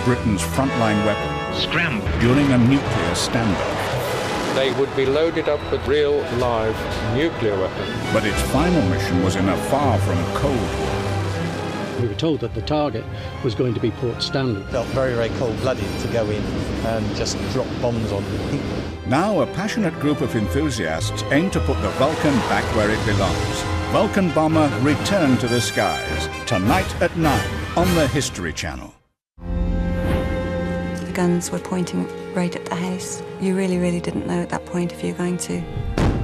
Britain's frontline weapon. Scramble. During a nuclear standoff. They would be loaded up with real, live nuclear weapons. But its final mission was in a far from Cold War. We were told that the target was going to be Port Stanley. Felt very, very cold-blooded to go in and just drop bombs on people. Now a passionate group of enthusiasts aim to put the Vulcan back where it belongs. Vulcan Bomber Return to the Skies, tonight at 9 on the History Channel. The guns were pointing right at the house. You really, really didn't know at that point if you were going to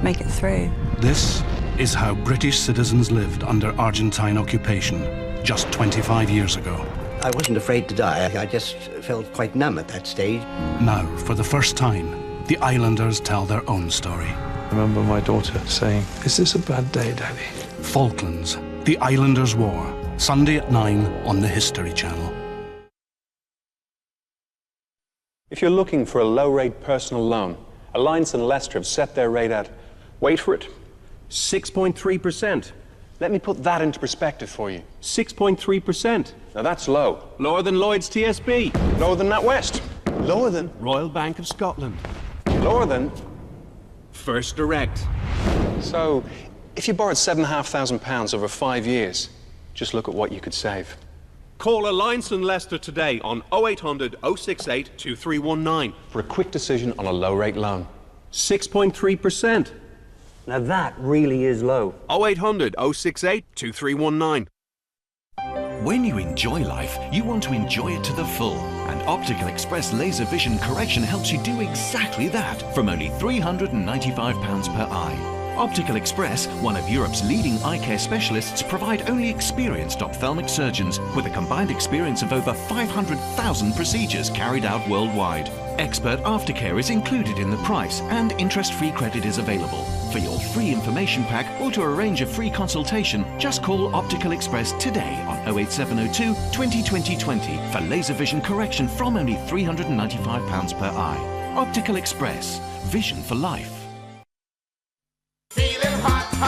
make it through. This is how British citizens lived under Argentine occupation just 25 years ago. I wasn't afraid to die. I just felt quite numb at that stage. Now, for the first time, the islanders tell their own story. I remember my daughter saying, "Is this a bad day, Daddy?" Falklands, the Islanders' War, Sunday at 9 on the History Channel. If you're looking for a low-rate personal loan, Alliance and Leicester have set their rate at, wait for it, 6.3%. Let me put that into perspective for you. 6.3%. Now that's low. Lower than Lloyd's TSB. Lower than NatWest. Lower than Royal Bank of Scotland. Lower than First Direct. So, if you borrowed £7,500 over 5 years, just look at what you could save. Call Alliance and Leicester today on 0800 068 2319 for a quick decision on a low-rate loan. 6.3%. Now that really is low. 0800 068 2319. When you enjoy life, you want to enjoy it to the full. And Optical Express Laser Vision Correction helps you do exactly that from only £395 per eye. Optical Express, one of Europe's leading eye care specialists, provide only experienced ophthalmic surgeons with a combined experience of over 500,000 procedures carried out worldwide. Expert aftercare is included in the price and interest-free credit is available. For your free information pack or to arrange a free consultation, just call Optical Express today on 08702 20 20 20 for laser vision correction from only £395 per eye. Optical Express, vision for life.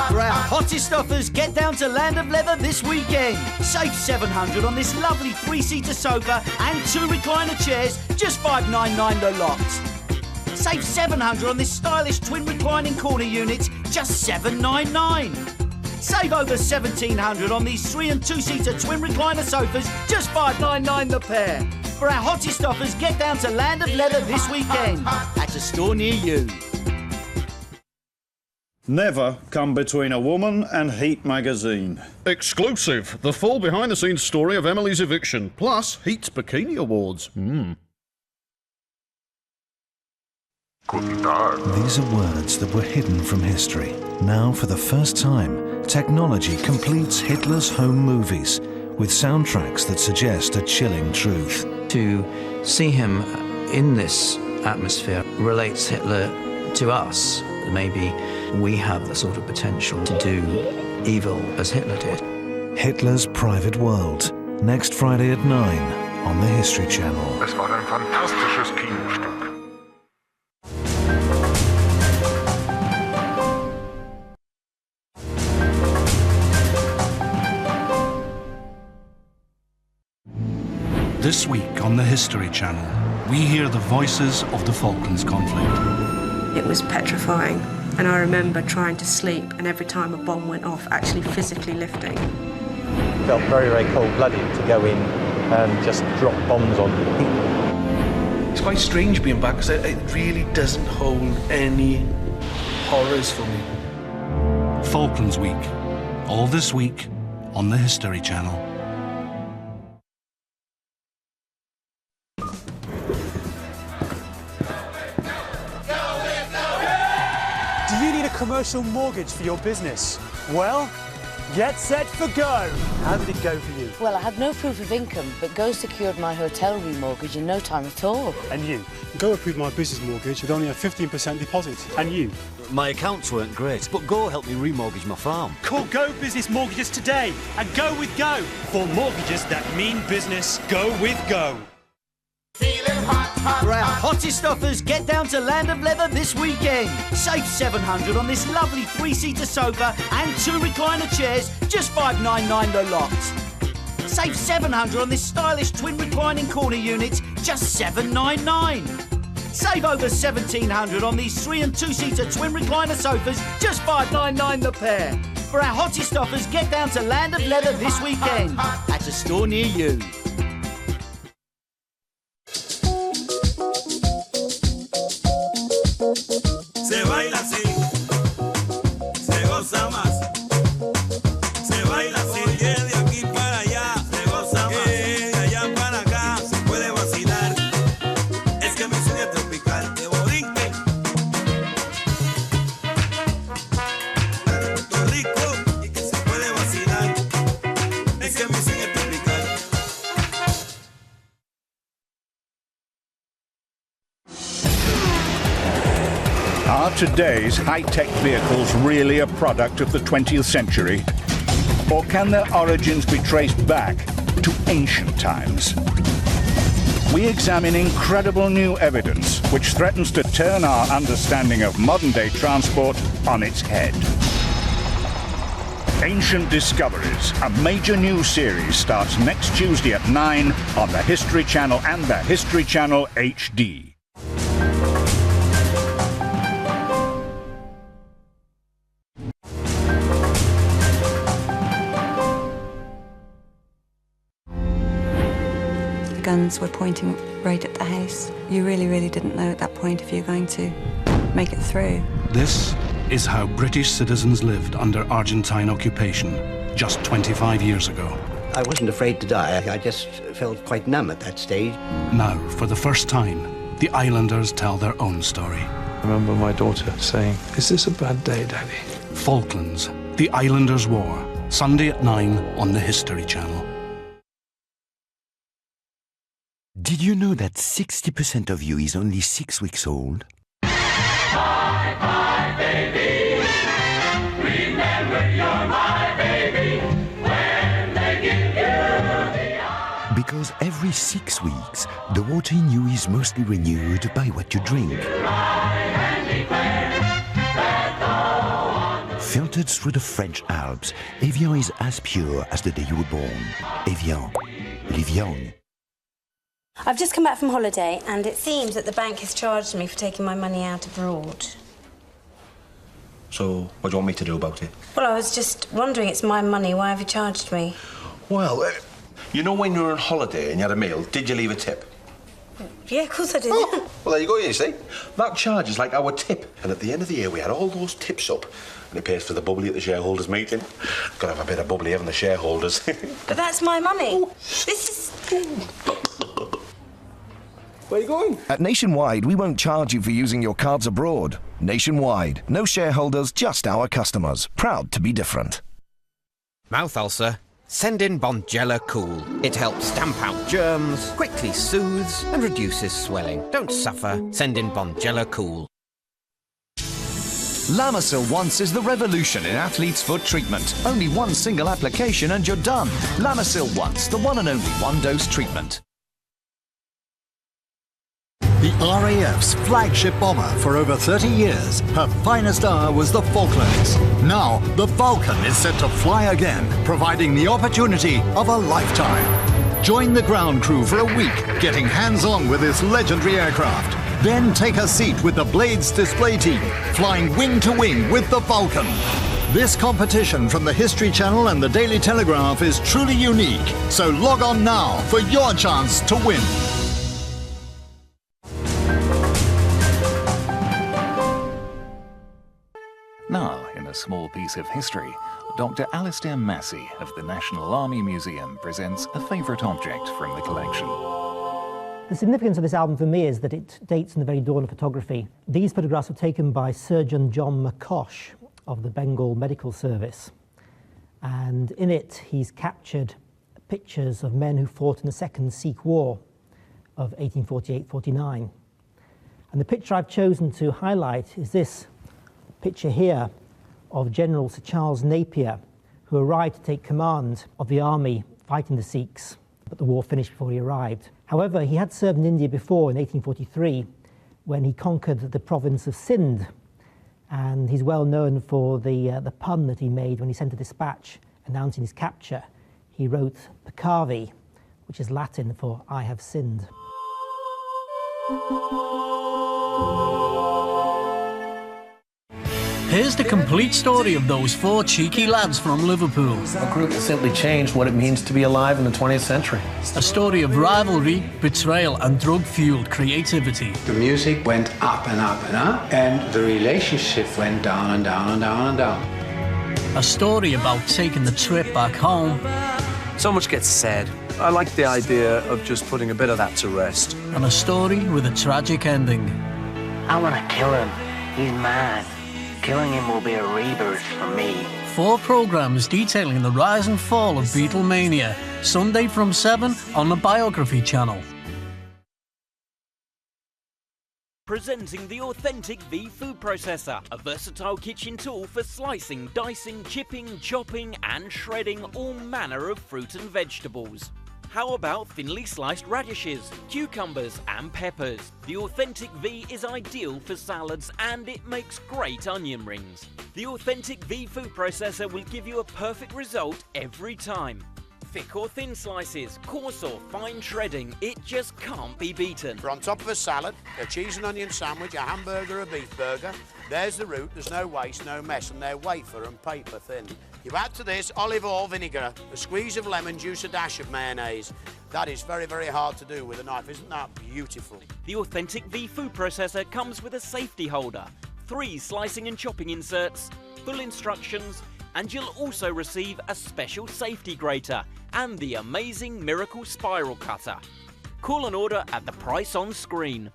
For our hottest offers, get down to Land of Leather this weekend. Save $700 on this lovely 3-seater sofa and 2 recliner chairs, just $599 the lot. Save $700 on this stylish twin reclining corner units, just $799. Save over $1,700 on these 3- and 2-seater twin recliner sofas, just $599 the pair. For our hottest offers, get down to Land of Leather this weekend at a store near you. Never come between a woman and Heat magazine. Exclusive, the full behind-the-scenes story of Emily's eviction, plus Heat's Bikini Awards. These are words that were hidden from history. Now, for the first time, technology completes Hitler's home movies with soundtracks that suggest a chilling truth. To see him in this atmosphere relates Hitler to us. Maybe we have the sort of potential to do evil as Hitler did. Hitler's Private World. Next Friday at 9 on the History Channel. Es war ein fantastisches Kinostück. This week on the History Channel, we hear the voices of the Falklands conflict. It was petrifying, and I remember trying to sleep, and every time a bomb went off, actually physically lifting. Felt very, very cold-blooded to go in and just drop bombs on people. It's quite strange being back, because it really doesn't hold any horrors for me. Falklands Week, all this week on the History Channel. Do you need a commercial mortgage for your business? Well, get set for Go. How did it go for you? Well, I had no proof of income, but Go secured my hotel remortgage in no time at all. And you? Go approved my business mortgage with only a 15% deposit. And you? My accounts weren't great, but Go helped me remortgage my farm. Call Go Business Mortgages today and go with Go. For mortgages that mean business, go with Go. For our hottest offers, get down to Land of Leather this weekend. Save $700 on this lovely 3-seater sofa and 2 recliner chairs, just $599 the lot. Save $700 on this stylish twin reclining corner unit, just $799. Save over $1,700 on these 3- and 2-seater twin recliner sofas, just $599 the pair. For our hottest offers, get down to Land of Leather this weekend at a store near you. Se baila así, se goza más. Se baila así, de aquí para allá, se goza más. De allá para acá, se puede vacilar. Es que mi sueño es tropical de Borinque. Puerto Rico, y que se puede vacilar. Es que mi sueño es tropical. Are today's high-tech vehicles really a product of the 20th century? Or can their origins be traced back to ancient times? We examine incredible new evidence which threatens to turn our understanding of modern-day transport on its head. Ancient Discoveries, a major new series, starts next Tuesday at 9 on the History Channel and the History Channel HD. Guns were pointing right at the house. You really, really didn't know at that point if you were going to make it through. This is how British citizens lived under Argentine occupation just 25 years ago. I wasn't afraid to die. I just felt quite numb at that stage. Now, for the first time, the islanders tell their own story. I remember my daughter saying, "Is this a bad day, Daddy?" Falklands, the Islanders' War, Sunday at 9 on the History Channel. Did you know that 60% of you is only 6 weeks old? My baby, remember you're my baby when they give you the eye. Because every 6 weeks, the water in you is mostly renewed by what you drink. Filtered through the French Alps, Evian is as pure as the day you were born. Evian, live young. I've just come back from holiday and it seems that the bank has charged me for taking my money out abroad. So, what do you want me to do about it? Well, I was just wondering, it's my money, why have you charged me? Well, you know when you were on holiday and you had a meal, did you leave a tip? Yeah, of course I did. Oh, well, there you go, you see. That charge is like our tip. And at the end of the year, we had all those tips up. And it pays for the bubbly at the shareholders' meeting. Got to have a bit of bubbly, haven't the shareholders? But that's my money. This is... Where are you going? At Nationwide, we won't charge you for using your cards abroad. Nationwide, no shareholders, just our customers. Proud to be different. Mouth ulcer? Send in Bonjela Cool. It helps stamp out germs, quickly soothes and reduces swelling. Don't suffer. Send in Bonjela Cool. Lamasil Once is the revolution in athlete's foot treatment. Only one single application and you're done. Lamasil Once, the one and only one-dose treatment. The RAF's flagship bomber for over 30 years, her finest hour was the Falklands. Now, the Vulcan is set to fly again, providing the opportunity of a lifetime. Join the ground crew for a week, getting hands-on with this legendary aircraft. Then take a seat with the Blades display team, flying wing to wing with the Vulcan. This competition from the History Channel and the Daily Telegraph is truly unique, so log on now for your chance to win. Now, in a small piece of history, Dr. Alistair Massey of the National Army Museum presents a favourite object from the collection. The significance of this album for me is that it dates from the very dawn of photography. These photographs were taken by Surgeon John McCosh of the Bengal Medical Service. And in it, he's captured pictures of men who fought in the Second Sikh War of 1848-49. And the picture I've chosen to highlight is this picture here of General Sir Charles Napier, who arrived to take command of the army fighting the Sikhs, but the war finished before he arrived. However, he had served in India before in 1843 when he conquered the province of Sindh, and he's well known for the pun that he made when he sent a dispatch announcing his capture. he wrote peccavi, which is Latin for I have sinned. Here's the complete story of those 4 cheeky lads from Liverpool. A group that simply changed what it means to be alive in the 20th century. A story of rivalry, betrayal and drug-fueled creativity. The music went up and up and up, and the relationship went down and down and down and down. A story about taking the trip back home. So much gets said. I like the idea of just putting a bit of that to rest. And a story with a tragic ending. I want to kill him. He's mad. Killing him will be a rebirth for me. 4 programmes detailing the rise and fall of Beatlemania. Sunday from 7 on the Biography channel. Presenting the authentic V food processor, a versatile kitchen tool for slicing, dicing, chipping, chopping and shredding all manner of fruit and vegetables. How about thinly sliced radishes, cucumbers and peppers? The Authentic V is ideal for salads and it makes great onion rings. The Authentic V food processor will give you a perfect result every time. Thick or thin slices, coarse or fine shredding, it just can't be beaten. For on top of a salad, a cheese and onion sandwich, a hamburger, a beef burger, there's the root, there's no waste, no mess, and they're wafer and paper thin. You add to this olive oil vinegar, a squeeze of lemon juice, a dash of mayonnaise. That is very, very hard to do with a knife. Isn't that beautiful? The Authentic V food processor comes with a safety holder, 3 slicing and chopping inserts, full instructions, and you'll also receive a special safety grater and the amazing Miracle Spiral Cutter. Call and order at the price on screen.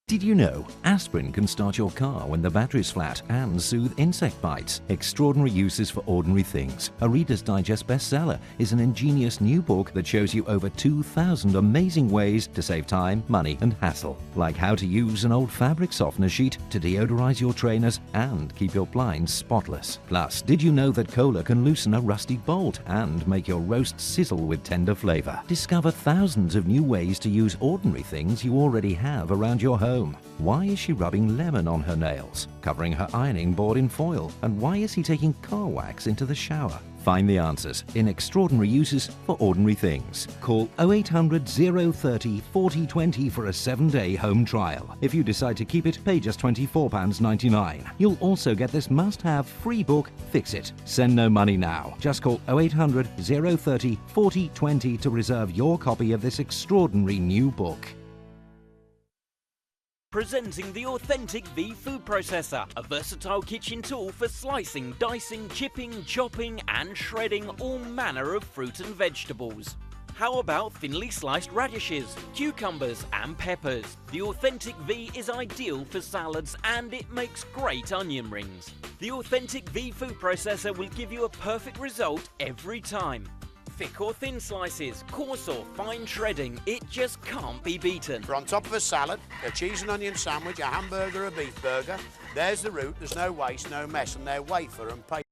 Did you know aspirin can start your car when the battery's flat and soothe insect bites? Extraordinary Uses for Ordinary Things, a Reader's Digest bestseller, is an ingenious new book that shows you over 2,000 amazing ways to save time, money and hassle. Like how to use an old fabric softener sheet to deodorize your trainers and keep your blinds spotless. Plus, did you know that cola can loosen a rusty bolt and make your roast sizzle with tender flavor? Discover thousands of new ways to use ordinary things you already have around your home. Why is she rubbing lemon on her nails, covering her ironing board in foil? And why is he taking car wax into the shower? Find the answers in Extraordinary Uses for Ordinary Things. Call 0800 030 4020 for a 7-day home trial. If you decide to keep it, pay just £24.99. You'll also get this must-have free book, Fix It. Send no money now. Just call 0800 030 4020 to reserve your copy of this extraordinary new book. Presenting the Authentic V food processor, a versatile kitchen tool for slicing, dicing, chipping, chopping and shredding all manner of fruit and vegetables. How about thinly sliced radishes, cucumbers and peppers? The Authentic V is ideal for salads and it makes great onion rings. The Authentic V food processor will give you a perfect result every time. Thick or thin slices, coarse or fine shredding, it just can't be beaten. For on top of a salad, a cheese and onion sandwich, a hamburger, a beef burger, there's the root, there's no waste, no mess, and they're wafer and paper.